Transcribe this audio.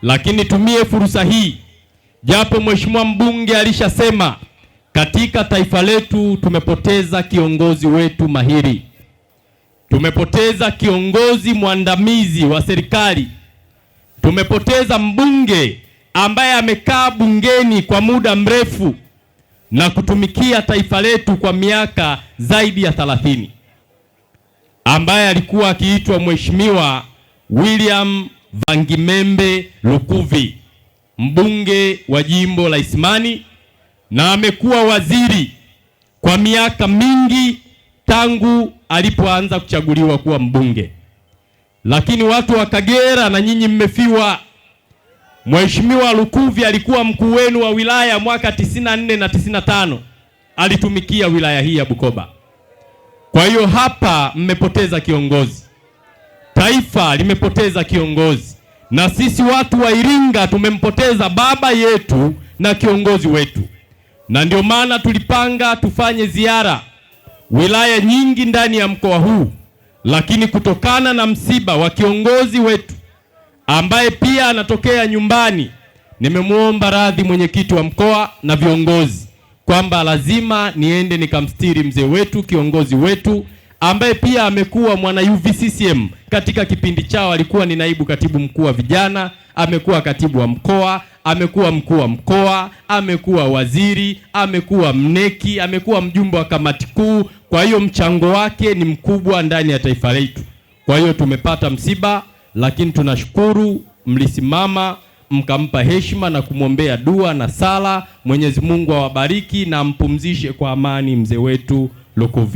Lakini tumie fursa hii, japo mheshimiwa mbunge alishasema katika taifa letu tumepoteza kiongozi wetu mahiri, tumepoteza kiongozi mwandamizi wa serikali, tumepoteza mbunge ambaye amekaa bungeni kwa muda mrefu na kutumikia taifa letu kwa miaka zaidi ya 30, ambaye alikuwa akiitwa Mheshimiwa William Vangimembe Lukuvi, mbunge wa jimbo la Isimani, na amekuwa waziri kwa miaka mingi tangu alipoanza kuchaguliwa kuwa mbunge. Lakini watu wa Kagera na nyinyi mmefiwa. Mheshimiwa Lukuvi alikuwa mkuu wenu wa wilaya mwaka 94 na 95, alitumikia wilaya hii ya Bukoba. Kwa hiyo hapa mmepoteza kiongozi, taifa limepoteza kiongozi, na sisi watu wa Iringa tumempoteza baba yetu na kiongozi wetu. Na ndio maana tulipanga tufanye ziara wilaya nyingi ndani ya mkoa huu, lakini kutokana na msiba wa kiongozi wetu ambaye pia anatokea nyumbani, nimemwomba radhi mwenyekiti wa mkoa na viongozi kwamba lazima niende nikamstiri mzee wetu, kiongozi wetu ambaye pia amekuwa mwana UVCCM. Katika kipindi chao alikuwa ni naibu katibu mkuu wa vijana, amekuwa katibu wa mkoa, amekuwa mkuu wa mkoa, amekuwa waziri, amekuwa mneki, amekuwa mjumbe wa kamati kuu. Kwa hiyo mchango wake ni mkubwa ndani ya taifa letu. Kwa hiyo tumepata msiba, lakini tunashukuru mlisimama mkampa heshima na kumwombea dua na sala. Mwenyezi Mungu awabariki na mpumzishe kwa amani mzee wetu Lukuvi.